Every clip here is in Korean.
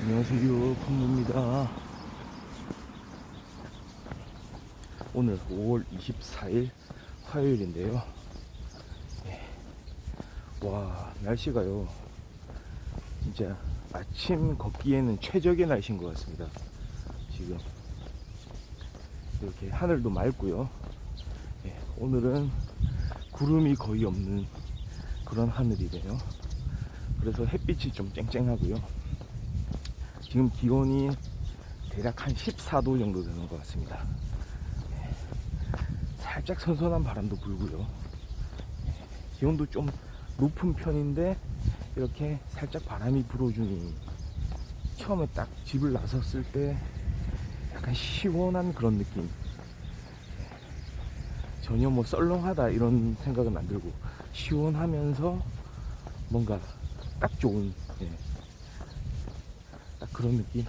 안녕하세요, 컴입니다. 오늘 5월 24일 화요일인데요. 와, 날씨가요, 진짜 아침 걷기에는 최적의 날씨인 것 같습니다. 지금 이렇게 하늘도 맑고요. 오늘은 구름이 거의 없는 그런 하늘이래요. 그래서 햇빛이 좀 쨍쨍하고요. 지금 기온이 대략 한 14도 정도 되는 것 같습니다. 살짝 선선한 바람도 불고요. 기온도 좀 높은 편인데 이렇게 살짝 바람이 불어주니 처음에 딱 집을 나섰을 때 약간 시원한 그런 느낌. 전혀 뭐 썰렁하다 이런 생각은 안 들고 시원하면서 뭔가 딱 좋은, 딱 그런 느낌.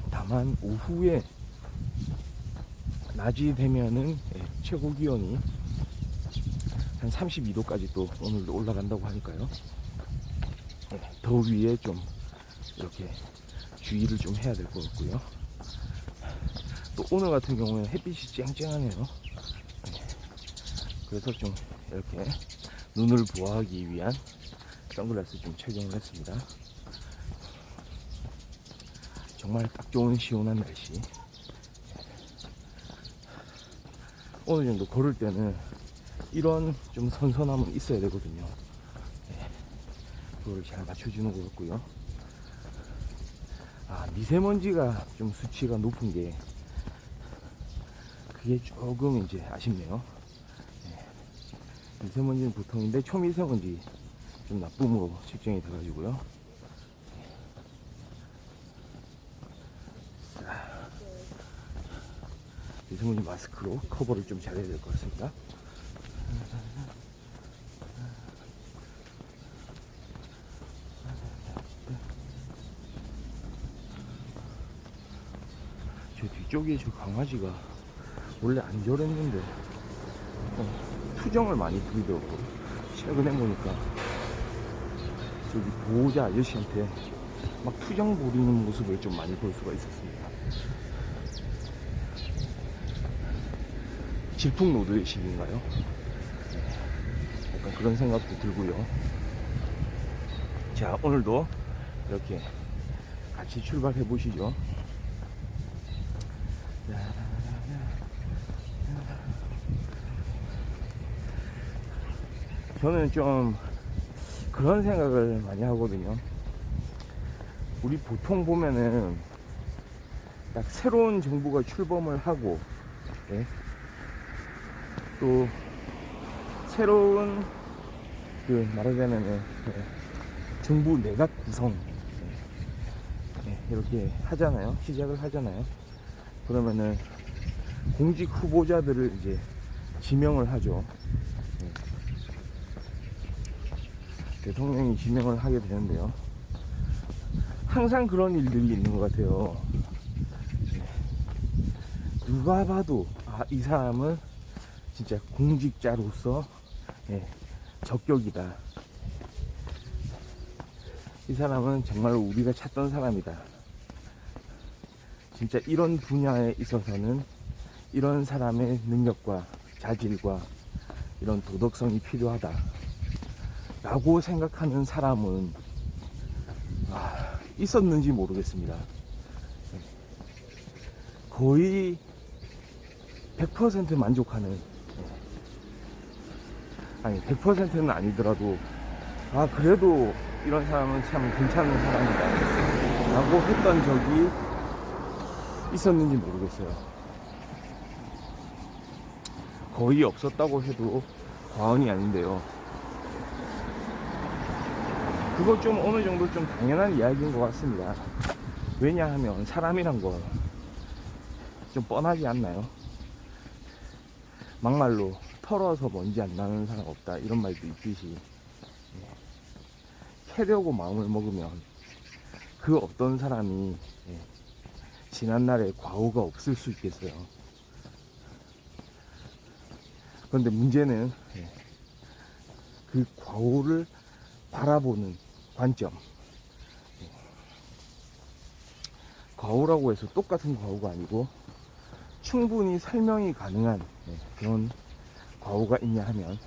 다만 오후에 낮이 되면은 최고 기온이 한 32도까지 또 오늘도 올라간다고 하니까요. 더위에 좀 이렇게 주의를 좀 해야 될 것 같고요. 또 오늘 같은 경우에는 햇빛이 쨍쨍하네요. 그래서 좀 이렇게 눈을 보호하기 위한 선글라스 좀 착용을 했습니다. 정말 딱 좋은 시원한 날씨. 어느 정도 걸을 때는 이런 좀 선선함은 있어야 되거든요. 그걸 잘 맞춰주는 것 같고요. 미세먼지가 좀 수치가 높은 게 그게 조금 이제 아쉽네요. 미세먼지는 보통인데 초미세먼지 좀 나쁨으로 측정이 돼가지고요. 미세먼지 마스크로 커버를 좀 잘해야 될 것 같습니다. 저 뒤쪽에 저 강아지가 원래 안 저랬는데 투정을 많이 부리더라고. 최근에 보니까 저기 보호자 아저씨한테 막 투정 부리는 모습을 좀 많이 볼 수가 있었습니다. 질풍노도의 시기인가요? 약간 그런 생각도 들고요. 자, 오늘도 이렇게 같이 출발해 보시죠. 저는 좀 그런 생각을 많이 하거든요. 우리 보통 보면은 딱 새로운 정부가 출범을 하고, 또 새로운 그 말하자면은 정부 내각 구성, 이렇게 하잖아요. 시작을 하잖아요. 그러면은 공직 후보자들을 이제 지명을 하죠. 대통령이 지명을 하게 되는데요. 항상 그런 일들이 있는 것 같아요. 누가 봐도 이 사람은 진짜 공직자로서 적격이다. 이 사람은 정말 우리가 찾던 사람이다. 진짜 이런 분야에 있어서는 이런 사람의 능력과 자질과 이런 도덕성이 필요하다 라고 생각하는 사람은 있었는지 모르겠습니다. 거의 100% 만족하는, 아니 100%는 아니더라도 그래도 이런 사람은 참 괜찮은 사람이다 라고 했던 적이 있었는지 모르겠어요. 거의 없었다고 해도 과언이 아닌데요. 그거 좀 어느 정도 좀 당연한 이야기인 것 같습니다. 왜냐하면 사람이란 건 좀 뻔하지 않나요? 막말로 털어서 먼지 안 나는 사람 없다 이런 말도 있듯이, 캐려고 마음을 먹으면 그 어떤 사람이 지난날에 과오가 없을 수 있겠어요. 그런데 문제는 그 과오를 바라보는 관점, 과오라고 해서 똑같은 과오가 아니고 충분히 설명이 가능한 그런 과오가 있냐 하면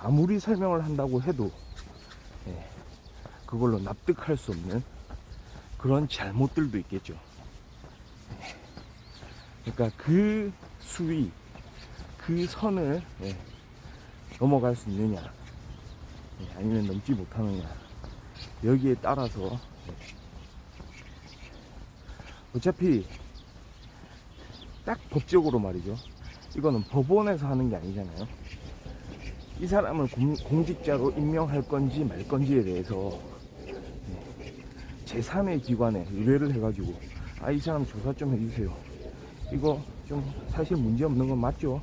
아무리 설명을 한다고 해도 그걸로 납득할 수 없는 그런 잘못들도 있겠죠. 그러니까 그 수위, 그 선을 넘어갈 수 있느냐 아니면 넘지 못하느냐, 여기에 따라서 어차피 딱 법적으로 말이죠, 이거는 법원에서 하는 게 아니잖아요. 이 사람을 공직자로 임명할 건지 말 건지에 대해서 제3의 기관에 의뢰를 해가지고 이 사람 조사 좀 해주세요, 이거 좀 사실 문제 없는 건 맞죠?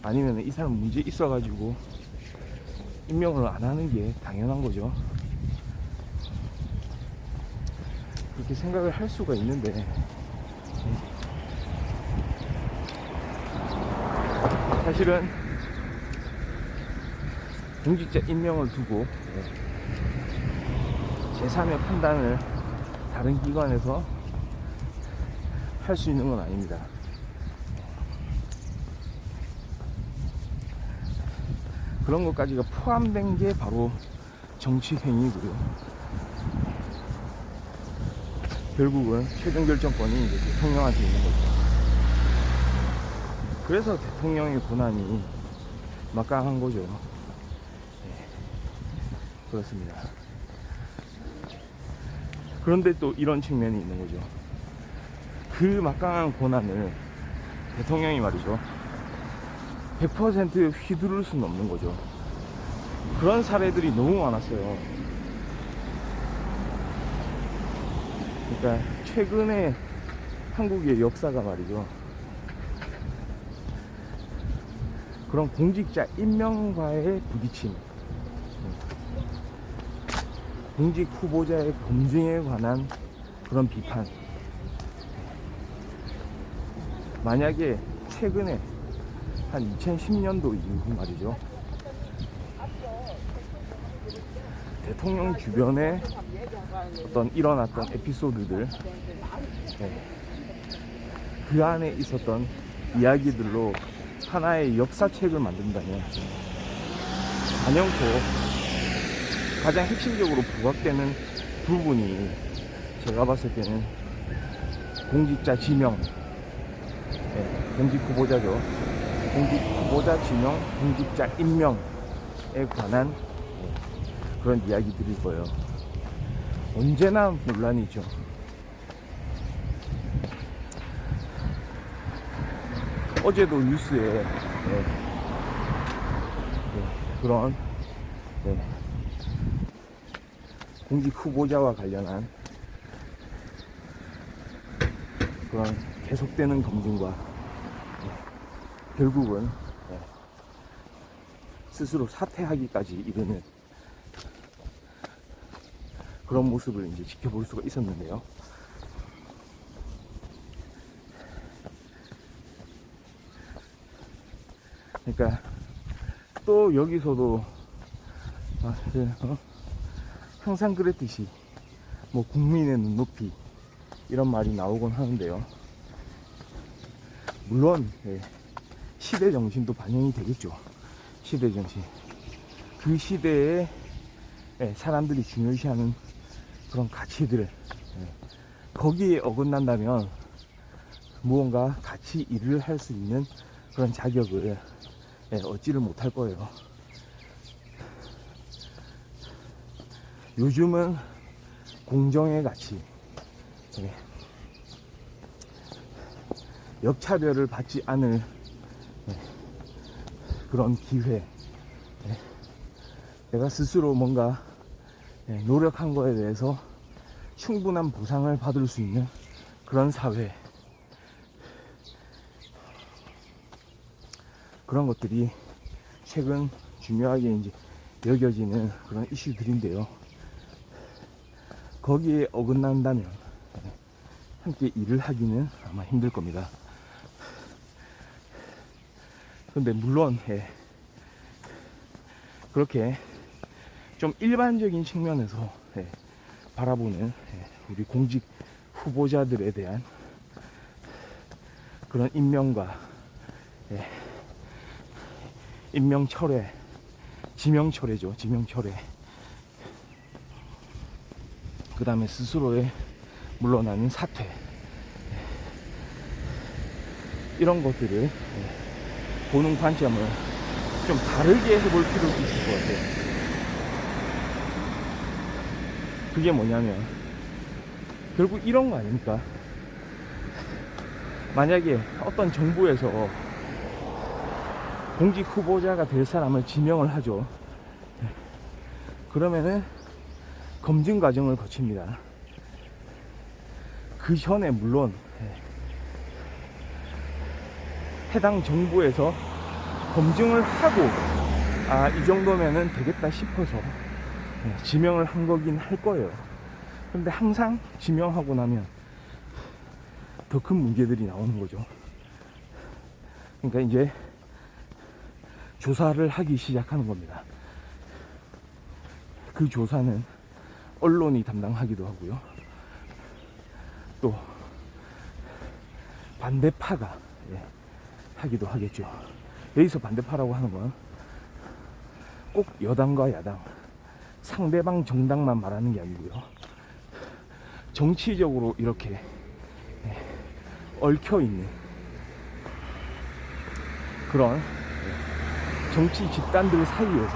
아니면 이 사람 문제 있어가지고 임명을 안 하는 게 당연한 거죠. 그렇게 생각을 할 수가 있는데 사실은 공직자 임명을 두고 제3의 판단을 다른 기관에서 할 수 있는 건 아닙니다. 그런 것까지가 포함된 게 바로 정치행위고요. 결국은 최종 결정권이 이제 대통령한테 있는 거죠. 그래서 대통령의 권한이 막강한 거죠. 그렇습니다. 그런데 또 이런 측면이 있는 거죠. 그 막강한 권한을 대통령이 말이죠 100% 휘두를 수는 없는 거죠. 그런 사례들이 너무 많았어요. 그러니까 최근에 한국의 역사가 말이죠, 그런 공직자 임명과의 부딪힘, 공직 후보자의 검증에 관한 그런 비판, 만약에 최근에 한 2010년도 이후 말이죠, 대통령 주변에 어떤 일어났던 에피소드들, 그 안에 있었던 이야기들로 하나의 역사책을 만든다면 단연코 가장 핵심적으로 부각되는 부분이 제가 봤을 때는 공직자 지명, 공직 후보자죠. 공직 후보자 지명, 공직자 임명에 관한 그런 이야기들일 거예요. 언제나 논란이죠. 어제도 뉴스에 그런 공직 후보자와 관련한 그런 계속되는 검증과 결국은 스스로 사퇴하기까지 이르는 그런 모습을 이제 지켜볼 수가 있었는데요. 그러니까 또 여기서도 항상 그랬듯이 뭐 국민의 눈높이 이런 말이 나오곤 하는데요. 물론 시대 정신도 반영이 되겠죠. 시대 정신, 그 시대에 사람들이 중요시하는 그런 가치들, 거기에 어긋난다면 무언가 같이 일을 할 수 있는 그런 자격을 얻지를 못할 거예요. 요즘은 공정의 가치, 역차별을 받지 않을 그런 기회, 내가 스스로 뭔가 노력한 거에 대해서 충분한 보상을 받을 수 있는 그런 사회, 그런 것들이 최근 중요하게 이제 여겨지는 그런 이슈들인데요. 거기에 어긋난다면 함께 일을 하기는 아마 힘들 겁니다. 근데 물론 그렇게 좀 일반적인 측면에서 바라보는 우리 공직 후보자들에 대한 그런 임명과 임명 철회, 지명 철회죠. 지명 철회. 그 다음에 스스로의 물러나는 사퇴, 이런 것들을 보는 관점을 좀 다르게 해볼 필요도 있을 것 같아요. 그게 뭐냐면 결국 이런 거 아닙니까? 만약에 어떤 정부에서 공직 후보자가 될 사람을 지명을 하죠. 그러면은 검증 과정을 거칩니다. 그 전에 물론 해당 정부에서 검증을 하고 이 정도면은 되겠다 싶어서 지명을 한 거긴 할 거예요. 근데 항상 지명하고 나면 더 큰 문제들이 나오는 거죠. 그러니까 이제 조사를 하기 시작하는 겁니다. 그 조사는 언론이 담당하기도 하고요. 또 반대파가 하기도 하겠죠. 여기서 반대파라고 하는 건 꼭 여당과 야당, 상대방 정당만 말하는 게 아니고요. 정치적으로 이렇게 얽혀있는 그런 정치 집단들 사이에서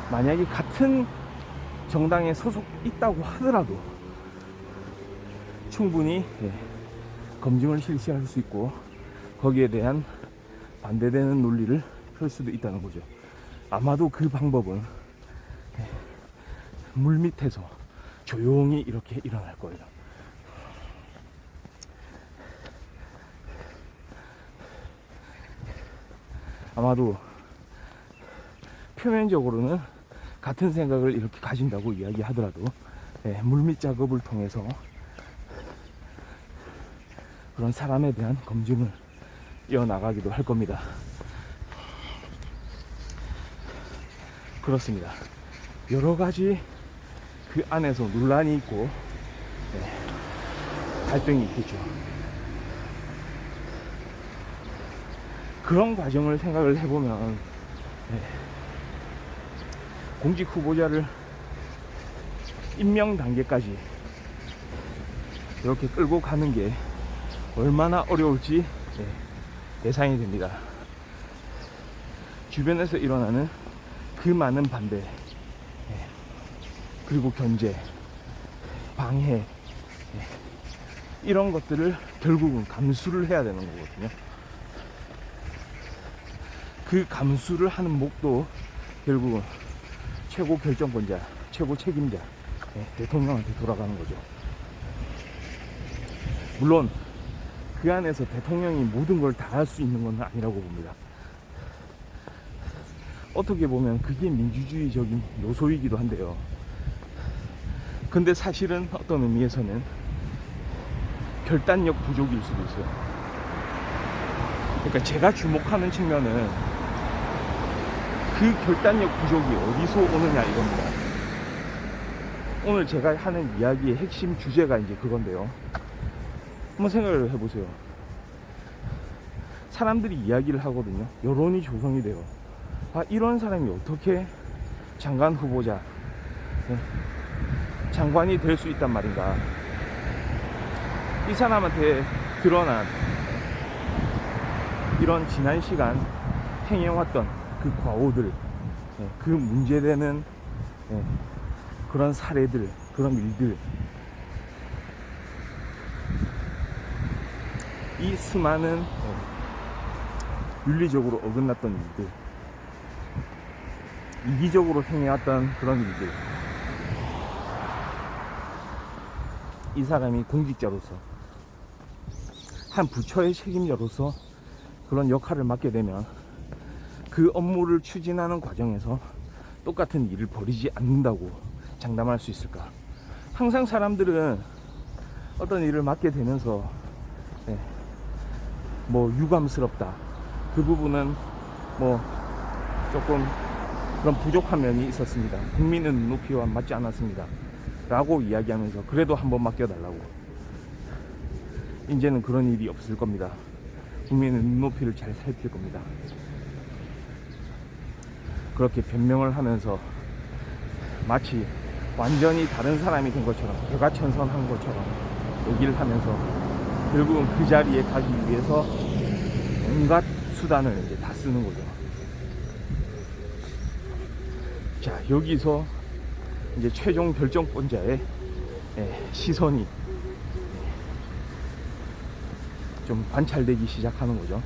만약에 같은 정당에 소속 있다고 하더라도 충분히 검증을 실시할 수 있고 거기에 대한 반대되는 논리를 펼 수도 있다는 거죠. 아마도 그 방법은 물밑에서 조용히 이렇게 일어날 거예요. 아마도 표면적으로는 같은 생각을 이렇게 가진다고 이야기하더라도 물밑 작업을 통해서 그런 사람에 대한 검증을 이어나가기도 할 겁니다. 그렇습니다. 여러 가지 그 안에서 논란이 있고 갈등이 있겠죠. 그런 과정을 생각을 해보면 공직 후보자를 임명 단계까지 이렇게 끌고 가는 게 얼마나 어려울지 예상이 됩니다. 주변에서 일어나는 그 많은 반대, 그리고 견제, 방해, 이런 것들을 결국은 감수를 해야 되는 거거든요. 그 감수를 하는 목도 결국은 최고 결정권자, 최고 책임자, 대통령한테 돌아가는 거죠. 물론 그 안에서 대통령이 모든 걸 다 할 수 있는 건 아니라고 봅니다. 어떻게 보면 그게 민주주의적인 요소이기도 한데요. 근데 사실은 어떤 의미에서는 결단력 부족일 수도 있어요. 그러니까 제가 주목하는 측면은 그 결단력 부족이 어디서 오느냐 이겁니다. 오늘 제가 하는 이야기의 핵심 주제가 이제 그건데요. 한번 생각을 해보세요. 사람들이 이야기를 하거든요. 여론이 조성이 돼요. 이런 사람이 어떻게 장관 후보자, 장관이 될 수 있단 말인가. 이 사람한테 드러난 이런 지난 시간 행해왔던 그 과오들, 그 문제되는 그런 사례들, 그런 일들, 이 수많은 윤리적으로 어긋났던 일들, 이기적으로 행해왔던 그런 일들, 이 사람이 공직자로서 한 부처의 책임자로서 그런 역할을 맡게 되면 그 업무를 추진하는 과정에서 똑같은 일을 벌이지 않는다고 장담할 수 있을까? 항상 사람들은 어떤 일을 맡게 되면서 뭐 유감스럽다, 그 부분은 뭐 조금 그런 부족한 면이 있었습니다. 국민의 눈높이와 맞지 않았습니다. 라고 이야기하면서 그래도 한번 맡겨달라고. 이제는 그런 일이 없을 겁니다. 국민의 눈높이를 잘 살필 겁니다. 그렇게 변명을 하면서 마치 완전히 다른 사람이 된 것처럼, 개과천선한 것처럼 얘기를 하면서 결국은 그 자리에 가기 위해서 온갖 수단을 이제 다 쓰는 거죠. 자, 여기서 이제 최종 결정권자의 시선이 좀 관찰되기 시작하는 거죠.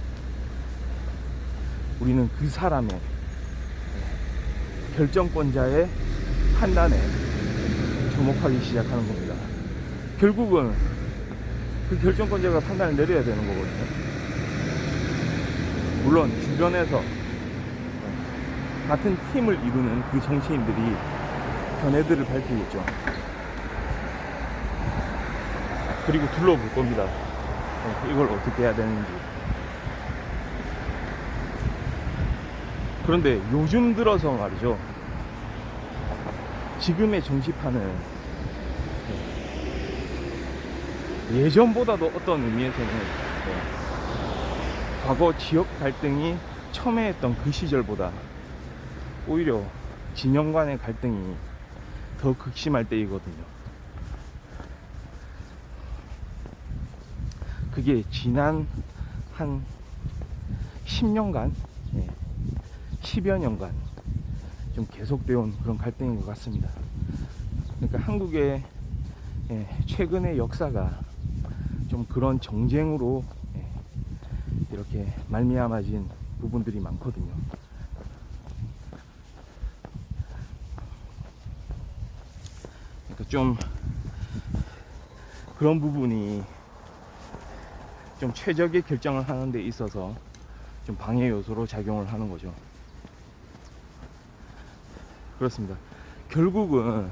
우리는 그 사람의 결정권자의 판단에 주목하기 시작하는 겁니다. 결국은 그 결정권자가 판단을 내려야 되는 거거든요. 물론 주변에서 같은 팀을 이루는 그 정치인들이 견해들을 밝히겠죠. 그리고 둘러볼 겁니다. 이걸 어떻게 해야 되는지. 그런데 요즘 들어서 말이죠, 지금의 정치판은 예전보다도 어떤 의미에서는 과거 지역 갈등이 첨예했던 그 시절보다 오히려 진영 간의 갈등이 더 극심할 때이거든요. 그게 지난 한 10년간, 10여 년간 좀 계속되어 온 그런 갈등인 것 같습니다. 그러니까 한국의 최근의 역사가 좀 그런 정쟁으로 이렇게 말미암아진 부분들이 많거든요. 그러니까 좀 그런 부분이 좀 최적의 결정을 하는 데 있어서 좀 방해 요소로 작용을 하는 거죠. 그렇습니다. 결국은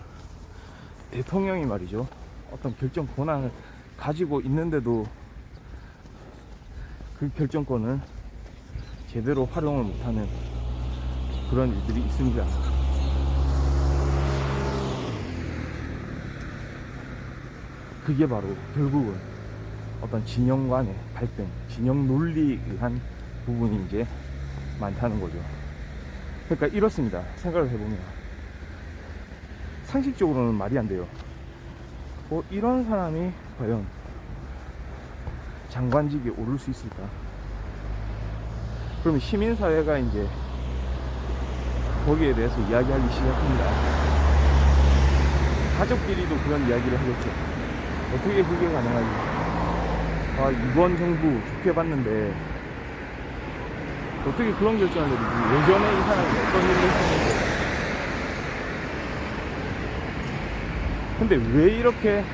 대통령이 말이죠, 어떤 결정 권한을 가지고 있는데도 그 결정권을 제대로 활용을 못하는 그런 일들이 있습니다. 그게 바로 결국은 어떤 진영 간의 갈등, 진영 논리에 의한 부분이 이제 많다는 거죠. 그러니까 이렇습니다. 생각을 해보면 상식적으로는 말이 안 돼요. 이런 사람이 과연 장관직에 오를 수 있을까? 그러면 시민사회가 이제 거기에 대해서 이야기하기 시작합니다. 가족끼리도 그런 이야기를 하겠죠. 어떻게 그게 가능하지? 이번 정부 좋게 봤는데 어떻게 그런 결정을 내리지? 예전에 이 사람이 어떤 일을 했었는데. 근데 왜 이렇게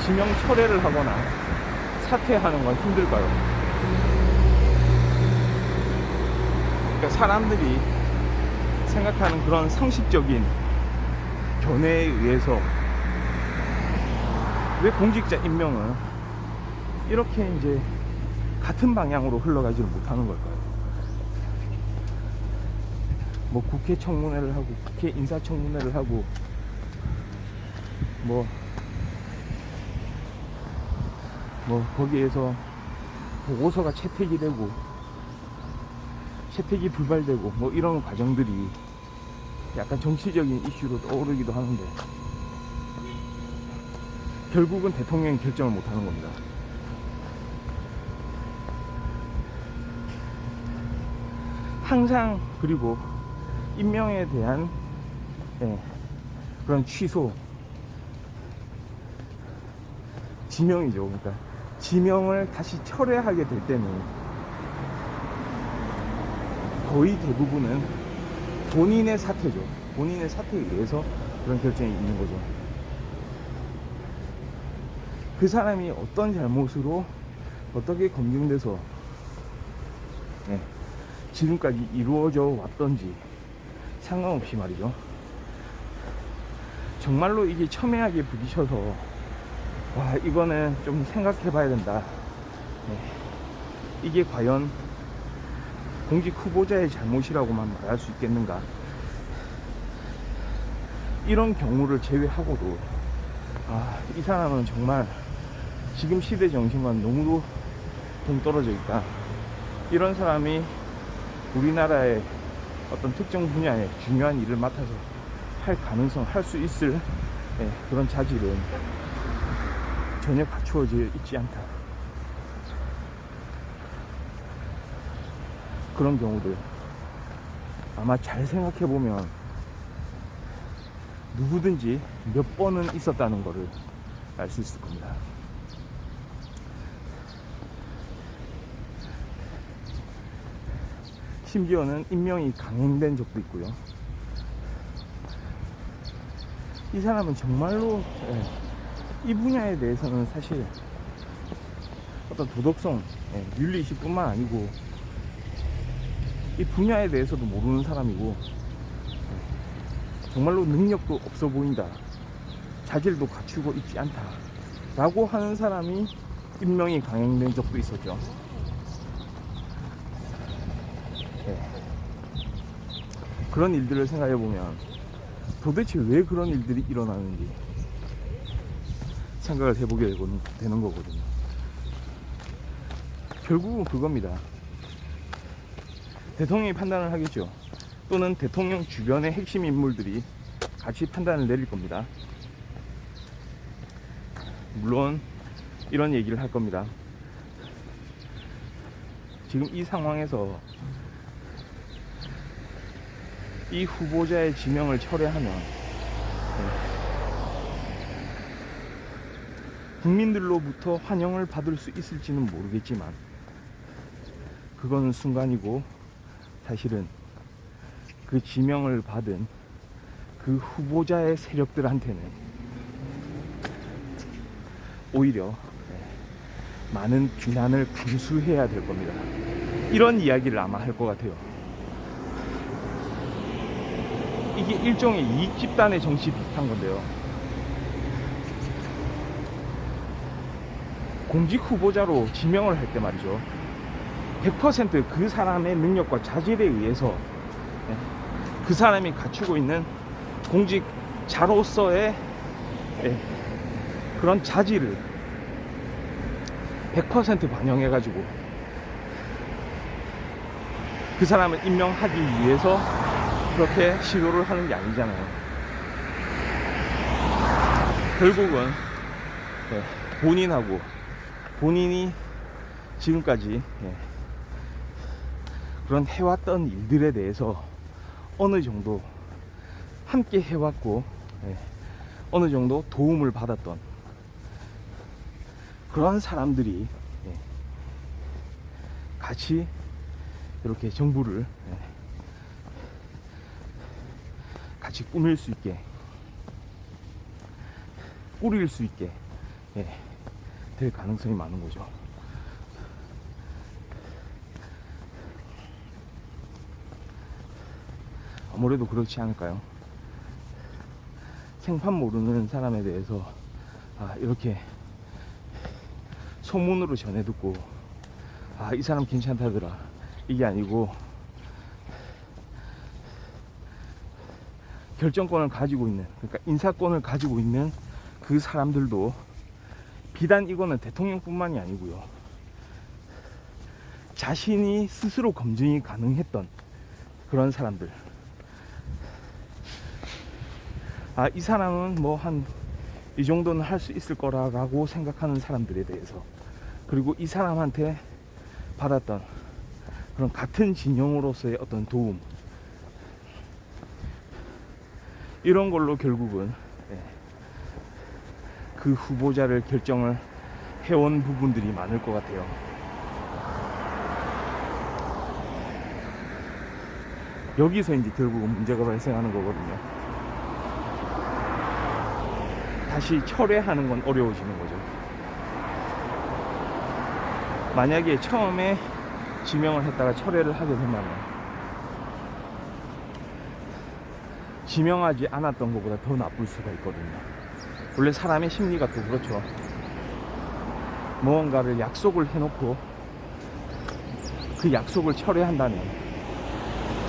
지명 철회를 하거나 사퇴하는 건 힘들까요? 그러니까 사람들이 생각하는 그런 상식적인 견해에 의해서 왜 공직자 임명은 이렇게 이제 같은 방향으로 흘러가지를 못하는 걸까요? 뭐 국회 청문회를 하고 국회 인사청문회를 하고 뭐 거기에서 보고서가 채택이 되고 채택이 불발되고 뭐 이런 과정들이 약간 정치적인 이슈로 떠오르기도 하는데 결국은 대통령이 결정을 못하는 겁니다. 항상. 그리고 임명에 대한 그런 취소, 지명이죠. 그러니까 지명을 다시 철회하게 될 때는 거의 대부분은 본인의 사퇴죠. 본인의 사퇴에 의해서 그런 결정이 있는 거죠. 그 사람이 어떤 잘못으로 어떻게 검증돼서 지금까지 이루어져 왔던지 상관없이 말이죠. 정말로 이게 첨예하게 부딪혀서 이거는 좀 생각해 봐야 된다. 이게 과연 공직 후보자의 잘못이라고만 말할 수 있겠는가? 이런 경우를 제외하고도 이 사람은 정말 지금 시대 정신과는 너무 동떨어져 있다. 이런 사람이 우리나라의 어떤 특정 분야에 중요한 일을 맡아서 할 가능성, 할 수 있을 그런 자질은 전혀 갖추어져 있지 않다. 그런 경우들 아마 잘 생각해보면 누구든지 몇 번은 있었다는 것을 알 수 있을 겁니다. 심지어는 임명이 강행된 적도 있고요. 이 사람은 정말로 이 분야에 대해서는 사실 어떤 도덕성, 윤리의식 뿐만 아니고 이 분야에 대해서도 모르는 사람이고 정말로 능력도 없어 보인다, 자질도 갖추고 있지 않다 라고 하는 사람이 임명이 강행된 적도 있었죠. 그런 일들을 생각해보면 도대체 왜 그런 일들이 일어나는지 생각을 해보게 되는 거거든요. 결국은 그겁니다. 대통령이 판단을 하겠죠. 또는 대통령 주변의 핵심 인물들이 같이 판단을 내릴 겁니다. 물론 이런 얘기를 할 겁니다. 지금 이 상황에서 이 후보자의 지명을 철회하면 국민들로부터 환영을 받을 수 있을지는 모르겠지만 그거는 순간이고, 사실은 그 지명을 받은 그 후보자의 세력들한테는 오히려 많은 비난을 감수해야 될 겁니다. 이런 이야기를 아마 할 것 같아요. 이게 일종의 이익 집단의 정치 비슷한 건데요. 공직 후보자로 지명을 할 때 말이죠, 100% 그 사람의 능력과 자질에 의해서 그 사람이 갖추고 있는 공직자로서의 그런 자질을 100% 반영해가지고 그 사람을 임명하기 위해서 그렇게 시도를 하는 게 아니잖아요. 결국은 본인이 지금까지 그런 해왔던 일들에 대해서 어느 정도 함께 해왔고 어느 정도 도움을 받았던 그런 사람들이 같이 이렇게 정부를 같이 꾸밀 수 있게, 꾸릴 수 있게 될 가능성이 많은 거죠. 아무래도 그렇지 않을까요? 생판 모르는 사람에 대해서 이렇게 소문으로 전해 듣고 이 사람 괜찮다더라, 이게 아니고 결정권을 가지고 있는, 그러니까 인사권을 가지고 있는 그 사람들도 비단 이거는 대통령뿐만이 아니고요, 자신이 스스로 검증이 가능했던 그런 사람들, 이 사람은 뭐 한 이 정도는 할 수 있을 거라고 생각하는 사람들에 대해서, 그리고 이 사람한테 받았던 그런 같은 진영으로서의 어떤 도움, 이런 걸로 결국은 그 후보자를 결정을 해온 부분들이 많을 것 같아요. 여기서 이제 결국은 문제가 발생하는 거거든요. 다시 철회하는 건 어려워지는 거죠. 만약에 처음에 지명을 했다가 철회를 하게 되면 지명하지 않았던 것보다 더 나쁠 수가 있거든요. 원래 사람의 심리가 또 그렇죠. 무언가를 약속을 해놓고 그 약속을 철회한다면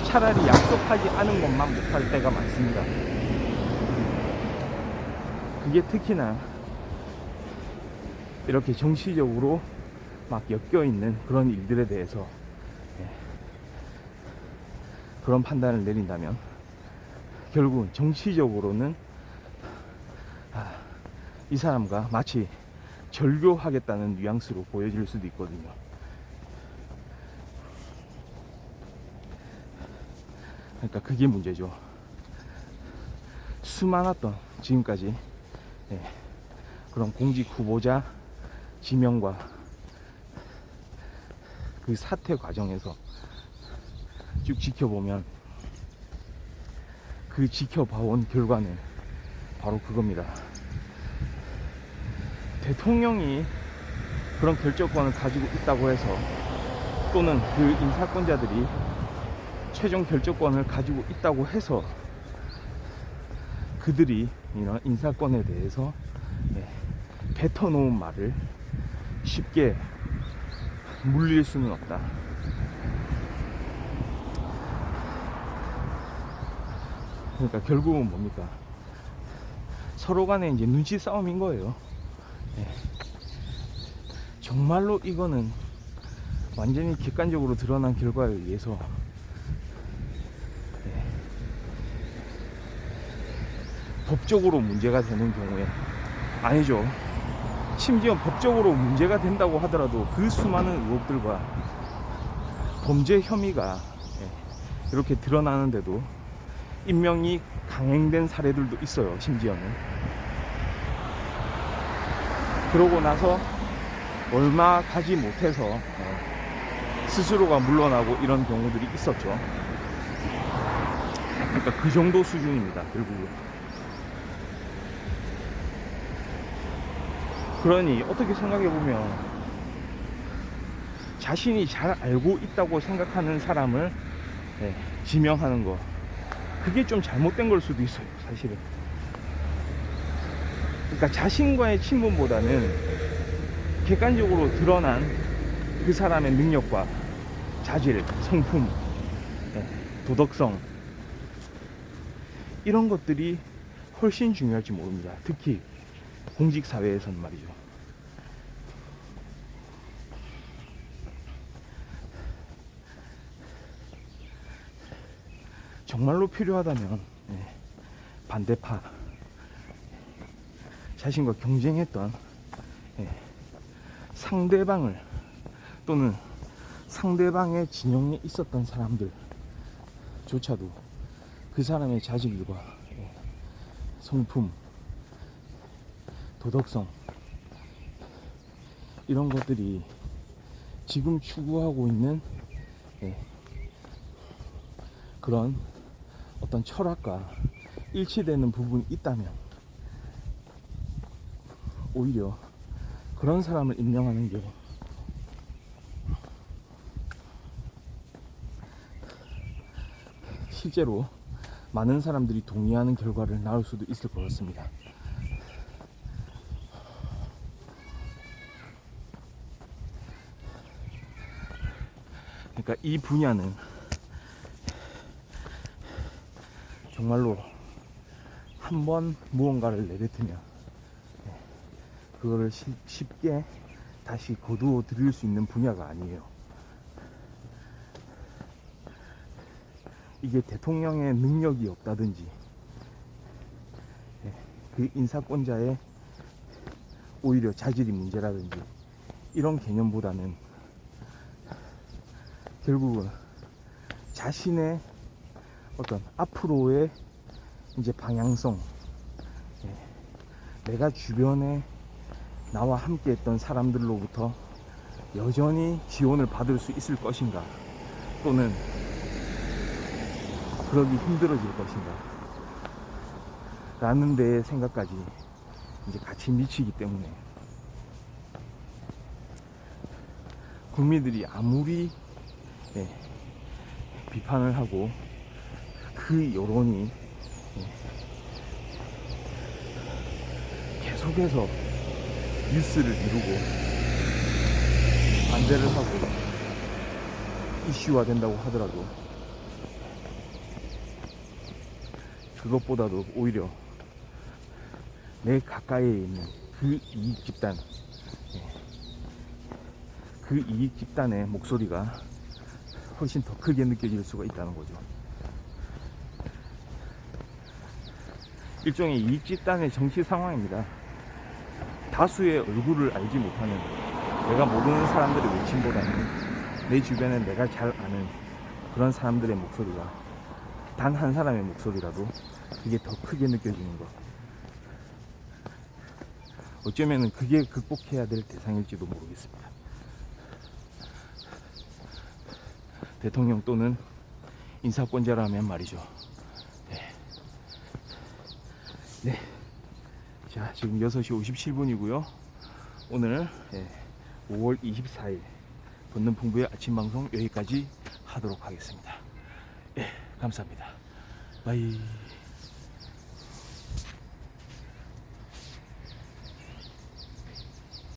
차라리 약속하지 않은 것만 못할 때가 많습니다. 그게 특히나 이렇게 정치적으로 막 엮여 있는 그런 일들에 대해서 그런 판단을 내린다면 결국은 정치적으로는 이 사람과 마치 절교하겠다는 뉘앙스로 보여질 수도 있거든요. 그러니까 그게 문제죠. 수많았던 지금까지 그런 공직 후보자 지명과 그 사퇴 과정에서 쭉 지켜보면 그 지켜봐온 결과는 바로 그겁니다. 대통령이 그런 결정권을 가지고 있다고 해서, 또는 그 인사권자들이 최종 결정권을 가지고 있다고 해서 그들이 이런 인사권에 대해서 뱉어놓은 말을 쉽게 물릴 수는 없다. 그러니까 결국은 뭡니까? 서로 간에 이제 눈치 싸움인 거예요. 정말로 이거는 완전히 객관적으로 드러난 결과에 의해서 법적으로 문제가 되는 경우에, 아니죠, 심지어 법적으로 문제가 된다고 하더라도 그 수많은 의혹들과 범죄 혐의가 이렇게 드러나는데도 임명이 강행된 사례들도 있어요. 심지어는 그러고 나서 얼마 가지 못해서 스스로가 물러나고 이런 경우들이 있었죠. 그러니까 그 정도 수준입니다, 결국은. 그러니 어떻게 생각해보면 자신이 잘 알고 있다고 생각하는 사람을 지명하는 거, 그게 좀 잘못된 걸 수도 있어요, 사실은. 그러니까 자신과의 친분보다는 객관적으로 드러난 그 사람의 능력과 자질, 성품, 도덕성, 이런 것들이 훨씬 중요할지 모릅니다. 특히 공직사회에서는 말이죠. 정말로 필요하다면 반대파, 자신과 경쟁했던 상대방을, 또는 상대방의 진영에 있었던 사람들조차도 그 사람의 자질과 성품, 도덕성, 이런 것들이 지금 추구하고 있는 그런 어떤 철학과 일치되는 부분이 있다면 오히려 그런 사람을 임명하는 게 실제로 많은 사람들이 동의하는 결과를 낳을 수도 있을 것 같습니다. 그러니까 이 분야는 정말로 한번 무언가를 내뱉으면 그거를 쉽게 다시 거두어 들일 수 있는 분야가 아니에요. 이게 대통령의 능력이 없다든지 그 인사권자의 오히려 자질이 문제라든지 이런 개념보다는 결국은 자신의 어떤 앞으로의 이제 방향성, 내가 주변에 나와 함께 했던 사람들로부터 여전히 지원을 받을 수 있을 것인가, 또는 그러기 힘들어질 것인가 라는 데의 생각까지 이제 같이 미치기 때문에 국민들이 아무리 비판을 하고 그 여론이 계속해서 뉴스를 이루고 반대를 하고 이슈화 된다고 하더라도 그것보다도 오히려 내 가까이에 있는 그 이익 집단, 그 이익 집단의 목소리가 훨씬 더 크게 느껴질 수가 있다는 거죠. 일종의 이익 집단의 정치 상황입니다. 다수의 얼굴을 알지 못하는, 내가 모르는 사람들의 외침보다는 내 주변에 내가 잘 아는 그런 사람들의 목소리가, 단 한 사람의 목소리라도 그게 더 크게 느껴지는 것. 어쩌면 그게 극복해야 될 대상일지도 모르겠습니다. 대통령 또는 인사권자라면 말이죠. 네. 네. 자, 지금 6시 57분이고요. 오늘 5월 24일 본능풍부의 아침 방송 여기까지 하도록 하겠습니다. 예, 감사합니다. 바이.